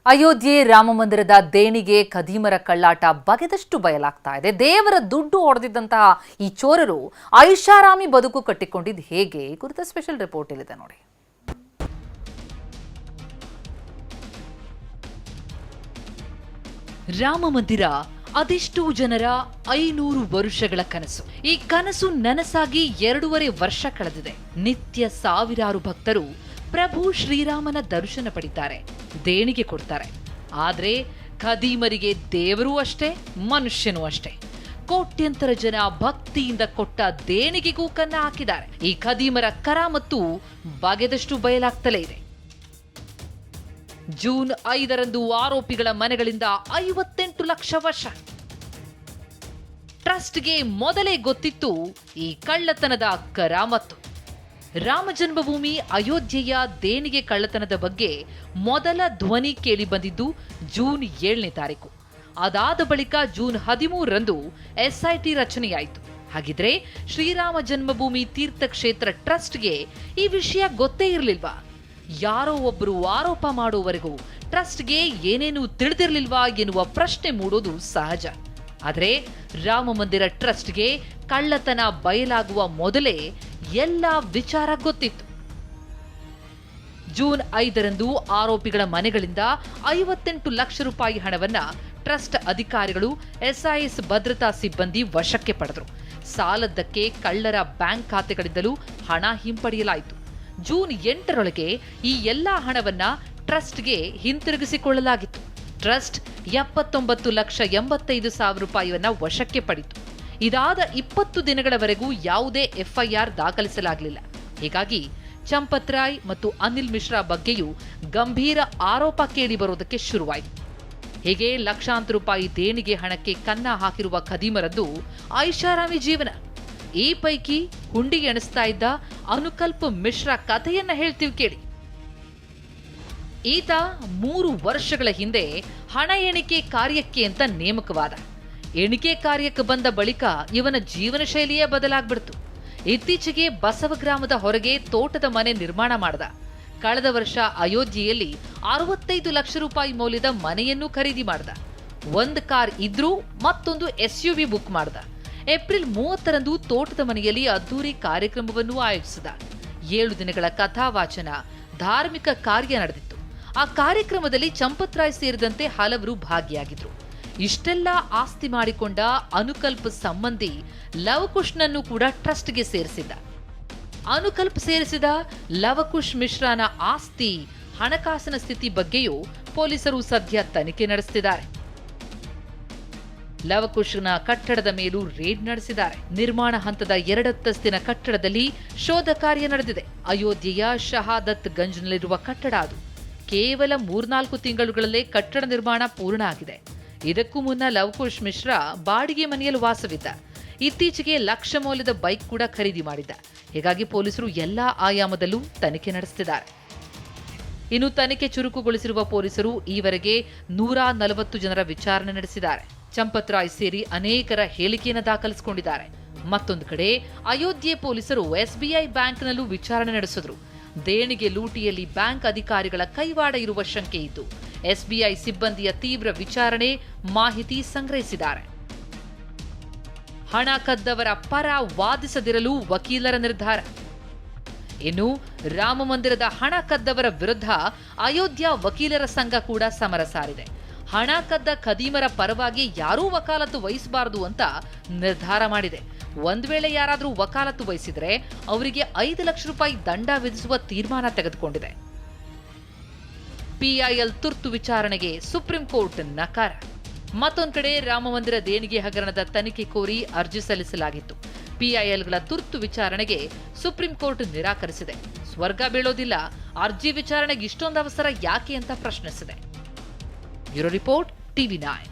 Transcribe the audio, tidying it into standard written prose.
ಅಯೋಧ್ಯೆ ರಾಮಮಂದಿರದ ದೇಣಿಗೆ ಖದೀಮರ ಕಳ್ಳಾಟ ಬಗೆದಷ್ಟು ಬಯಲಾಗ್ತಾ ಇದೆ. ದೇವರ ದುಡ್ಡು ಹೊಡೆದಿದ್ದಂತಹ ಈ ಚೋರರು ಐಷಾರಾಮಿ ಬದುಕು ಕಟ್ಟಿಕೊಂಡಿದ್ದು ಹೇಗೆ ಕುರಿತ ಸ್ಪೆಷಲ್ ರಿಪೋರ್ಟ್ ಇಲ್ಲಿದೆ ನೋಡಿ. ರಾಮಮಂದಿರ ಅದೆಷ್ಟೋ ಜನರ 500 ವರ್ಷಗಳ ಕನಸು. ಈ ಕನಸು ನನಸಾಗಿ 2.5 ವರ್ಷ ಕಳೆದಿದೆ. ನಿತ್ಯ ಸಾವಿರಾರು ಭಕ್ತರು ಪ್ರಭು ಶ್ರೀರಾಮನ ದರ್ಶನ ಪಡಿತಾರೆ, ದೇಣಿಗೆ ಕೊಡ್ತಾರೆ. ಆದ್ರೆ ಖದೀಮರಿಗೆ ದೇವರೂ ಅಷ್ಟೇ, ಮನುಷ್ಯನೂ ಅಷ್ಟೇ. ಕೋಟ್ಯಂತರ ಜನ ಭಕ್ತಿಯಿಂದ ಕೊಟ್ಟ ದೇಣಿಗೆಗೂ ಕನ್ನ ಹಾಕಿದ್ದಾರೆ. ಈ ಖದೀಮರ ಕರಾಮತ್ತು ಬಗೆದಷ್ಟು ಬಯಲಾಗ್ತಲೇ ಇದೆ. ಜೂನ್ 5ರಂದು ಆರೋಪಿಗಳ ಮನೆಗಳಿಂದ 58 ಲಕ್ಷ ವಶ. ಟ್ರಸ್ಟ್ಗೆ ಮೊದಲೇ ಗೊತ್ತಿತ್ತು ಈ ಕಳ್ಳತನದ ಕರಾಮತ್ತು. ರಾಮ ಜನ್ಮಭೂಮಿ ಅಯೋಧ್ಯೆಯ ದೇಣಿಗೆ ಕಳ್ಳತನದ ಬಗ್ಗೆ ಮೊದಲ ಧ್ವನಿ ಕೇಳಿ ಬಂದಿದ್ದು ಜೂನ್ 7ನೇ ತಾರೀಕು. ಅದಾದ ಬಳಿಕ ಜೂನ್ 13ರಂದು ಎಸ್ಐಟಿ ರಚನೆಯಾಯಿತು. ಹಾಗಿದ್ರೆ ಶ್ರೀರಾಮ ಜನ್ಮಭೂಮಿ ತೀರ್ಥಕ್ಷೇತ್ರ ಟ್ರಸ್ಟ್ಗೆ ಈ ವಿಷಯ ಗೊತ್ತೇ ಇರಲಿಲ್ವಾ? ಯಾರೋ ಒಬ್ಬರು ಆರೋಪ ಮಾಡುವವರೆಗೂ ಟ್ರಸ್ಟ್ಗೆ ಏನೇನು ತಿಳಿದಿರಲಿಲ್ವಾ ಎನ್ನುವ ಪ್ರಶ್ನೆ ಮೂಡೋದು ಸಹಜ. ಆದರೆ ರಾಮ ಮಂದಿರ ಟ್ರಸ್ಟ್ಗೆ ಕಳ್ಳತನ ಬಯಲಾಗುವ ಮೊದಲೇ ಎಲ್ಲ ವಿಚಾರ ಗೊತ್ತಿತ್ತು. ಜೂನ್ 5ರಂದು ಆರೋಪಿಗಳ ಮನೆಗಳಿಂದ 58 ಲಕ್ಷ ರೂಪಾಯಿ ಹಣವನ್ನ ಟ್ರಸ್ಟ್ ಅಧಿಕಾರಿಗಳು ಎಸ್ಐಎಸ್ ಭದ್ರತಾ ಸಿಬ್ಬಂದಿ ವಶಕ್ಕೆ ಪಡೆದರು. ಸಾಲದ್ದಕ್ಕೆ ಕಳ್ಳರ ಬ್ಯಾಂಕ್ ಖಾತೆಗಳಿಂದಲೂ ಹಣ ಹಿಂಪಡೆಯಲಾಯಿತು. ಜೂನ್ 8ರೊಳಗೆ ಈ ಎಲ್ಲಾ ಹಣವನ್ನ ಟ್ರಸ್ಟ್ಗೆ ಹಿಂತಿರುಗಿಸಿಕೊಳ್ಳಲಾಗಿತ್ತು. ಟ್ರಸ್ಟ್ 79,85,000 ರೂಪಾಯಿಯನ್ನ ವಶಕ್ಕೆ ಪಡೆಯಿತು. ಇದಾದ 20 ದಿನಗಳವರೆಗೂ ಯಾವುದೇ ಎಫ್ಐಆರ್ ದಾಖಲಿಸಲಾಗಲಿಲ್ಲ. ಹೀಗಾಗಿ ಚಂಪತ್ ರಾಯ್ ಮತ್ತು ಅನಿಲ್ ಮಿಶ್ರಾ ಬಗ್ಗೆಯೂ ಗಂಭೀರ ಆರೋಪ ಕೇಳಿ ಬರೋದಕ್ಕೆ ಶುರುವಾಯಿತು. ಹೀಗೆ ಲಕ್ಷಾಂತರ ರೂಪಾಯಿ ದೇಣಿಗೆ ಹಣಕ್ಕೆ ಕನ್ನ ಹಾಕಿರುವ ಖದೀಮರದ್ದು ಐಷಾರಾಮಿ ಜೀವನ. ಈ ಪೈಕಿ ಹುಂಡಿ ಎಣಿಸ್ತಾ ಇದ್ದ ಅನುಕಲ್ಪ ಮಿಶ್ರಾ ಕಥೆಯನ್ನ ಹೇಳ್ತೀವಿ ಕೇಳಿ. ಈತ 3 ವರ್ಷಗಳ ಹಿಂದೆ ಹಣ ಎಣಿಕೆ ಕಾರ್ಯಕ್ಕೆ ಅಂತ ನೇಮಕವಾದ. ಎಣಿಕೆ ಕಾರ್ಯಕ್ಕೆ ಬಂದ ಬಳಿಕ ಇವನ ಜೀವನ ಶೈಲಿಯೇ ಬದಲಾಗ್ಬಿಡ್ತು. ಇತ್ತೀಚೆಗೆ ಬಸವ ಗ್ರಾಮದ ಹೊರಗೆ ತೋಟದ ಮನೆ ನಿರ್ಮಾಣ ಮಾಡ್ದ. ಕಳೆದ ವರ್ಷ ಅಯೋಧ್ಯೆಯಲ್ಲಿ 65 ಲಕ್ಷ ರೂಪಾಯಿ ಮೌಲ್ಯದ ಮನೆಯನ್ನು ಖರೀದಿ ಮಾಡ್ದ. ಒಂದು ಕಾರ್ ಇದ್ರೂ ಮತ್ತೊಂದು SUV ಬುಕ್ ಮಾಡ್ದ. ಏಪ್ರಿಲ್ 30ರಂದು ತೋಟದ ಮನೆಯಲ್ಲಿ ಅದ್ದೂರಿ ಕಾರ್ಯಕ್ರಮವನ್ನು ಆಯೋಜಿಸಿದ. 7 ದಿನಗಳ ಕಥಾವಾಚನ, ಧಾರ್ಮಿಕ ಕಾರ್ಯ ನಡೆದಿತ್ತು. ಆ ಕಾರ್ಯಕ್ರಮದಲ್ಲಿ ಚಂಪತ್ ರಾಯ್ ಸೇರಿದಂತೆ ಹಲವರು ಭಾಗಿಯಾಗಿದ್ರು. ಇಷ್ಟೆಲ್ಲ ಆಸ್ತಿ ಮಾಡಿಕೊಂಡ ಅನುಕಲ್ಪ ಸಂಬಂಧಿ ಲವಕುಶ್ನನ್ನು ಕೂಡ ಟ್ರಸ್ಟ್ಗೆ ಸೇರಿಸಿದ್ದ. ಅನುಕಲ್ಪ ಸೇರಿಸಿದ ಲವಕುಶ್ ಮಿಶ್ರಾನ ಆಸ್ತಿ, ಹಣಕಾಸಿನ ಸ್ಥಿತಿ ಬಗ್ಗೆಯೂ ಪೊಲೀಸರು ಸದ್ಯ ತನಿಖೆ ನಡೆಸುತ್ತಿದ್ದಾರೆ. ಲವಕುಶ್ನ ಕಟ್ಟಡದ ಮೇಲೂ ರೇಡ್ ನಡೆಸಿದ್ದಾರೆ. ನಿರ್ಮಾಣ ಹಂತದ 2 ಅಂತಸ್ತಿನ ಕಟ್ಟಡದಲ್ಲಿ ಶೋಧ ಕಾರ್ಯ ನಡೆದಿದೆ. ಅಯೋಧ್ಯೆಯ ಶಹಾದತ್ ಗಂಜ್ನಲ್ಲಿರುವ ಕಟ್ಟಡ ಅದು. ಕೇವಲ 3-4 ತಿಂಗಳುಗಳಲ್ಲೇ ಕಟ್ಟಡ ನಿರ್ಮಾಣ ಪೂರ್ಣ ಆಗಿದೆ. ಇದಕ್ಕೂ ಮುನ್ನ ಲವಕುಶ್ ಮಿಶ್ರಾ ಬಾಡಿಗೆ ಮನೆಯಲ್ಲಿ ವಾಸವಿದ್ದ. ಇತ್ತೀಚೆಗೆ ಲಕ್ಷ ಮೌಲ್ಯದ ಬೈಕ್ ಕೂಡ ಖರೀದಿ ಮಾಡಿದ್ದ. ಹೀಗಾಗಿ ಪೊಲೀಸರು ಎಲ್ಲಾ ಆಯಾಮದಲ್ಲೂ ತನಿಖೆ ನಡೆಸುತ್ತಿದ್ದಾರೆ. ಇನ್ನು ತನಿಖೆ ಚುರುಕುಗೊಳಿಸಿರುವ ಪೊಲೀಸರು ಈವರೆಗೆ 140 ಜನರ ವಿಚಾರಣೆ ನಡೆಸಿದ್ದಾರೆ. ಚಂಪತ್ ರಾಯ್ ಸೇರಿ ಅನೇಕರ ಹೇಳಿಕೆಯನ್ನು ದಾಖಲಿಸಿಕೊಂಡಿದ್ದಾರೆ. ಮತ್ತೊಂದು ಕಡೆ ಅಯೋಧ್ಯೆ ಪೊಲೀಸರು SBI ಬ್ಯಾಂಕ್ನಲ್ಲೂ ವಿಚಾರಣೆ ನಡೆಸಿದ್ರು. ದೇಣಿಗೆ ಲೂಟಿಯಲ್ಲಿ ಬ್ಯಾಂಕ್ ಅಧಿಕಾರಿಗಳ ಕೈವಾಡ ಇರುವ ಶಂಕೆ ಇದ್ದು SBI ಸಿಬ್ಬಂದಿಯ ತೀವ್ರ ವಿಚಾರಣೆ ಮಾಹಿತಿ ಸಂಗ್ರಹಿಸಿದ್ದಾರೆ. ಹಣ ಕದ್ದವರ ಪರ ವಾದಿಸದಿರಲು ವಕೀಲರ ನಿರ್ಧಾರ. ಇನ್ನು ರಾಮ ಮಂದಿರದ ಹಣ ಕದ್ದವರ ವಿರುದ್ಧ ಅಯೋಧ್ಯ ವಕೀಲರ ಸಂಘ ಕೂಡ ಸಮರ ಸಾರಿದೆ. ಹಣ ಕದ್ದ ಖದೀಮರ ಪರವಾಗಿ ಯಾರೂ ವಕಾಲತ್ತು ವಹಿಸಬಾರದು ಅಂತ ನಿರ್ಧಾರ ಮಾಡಿದೆ. ಒಂದ್ ವೇಳೆ ಯಾರಾದರೂ ವಕಾಲತ್ತು ವಹಿಸಿದ್ರೆ ಅವರಿಗೆ 5 ಲಕ್ಷ ರೂಪಾಯಿ ದಂಡ ವಿಧಿಸುವ ತೀರ್ಮಾನ ತೆಗೆದುಕೊಂಡಿದೆ. PIL ತುರ್ತು ವಿಚಾರಣೆಗೆ ಸುಪ್ರೀಂ ಕೋರ್ಟ್ ನಕಾರ. ಮತ್ತೊಂದು ಕಡೆ ರಾಮಮಂದಿರ ದೇಣಿಗೆ ಹಗರಣದ ತನಿಖೆ ಕೋರಿ ಅರ್ಜಿ ಸಲ್ಲಿಸಲಾಗಿತ್ತು. PILಗಳ ತುರ್ತು ವಿಚಾರಣೆಗೆ ಸುಪ್ರೀಂ ಕೋರ್ಟ್ ನಿರಾಕರಿಸಿದೆ. ಸ್ವರ್ಗ ಬೀಳೋದಿಲ್ಲ, ಅರ್ಜಿ ವಿಚಾರಣೆಗೆ ಇಷ್ಟೊಂದು ಅವಸರ ಯಾಕೆ ಅಂತ ಪ್ರಶ್ನಿಸಿದೆ. Bureau report, TV9.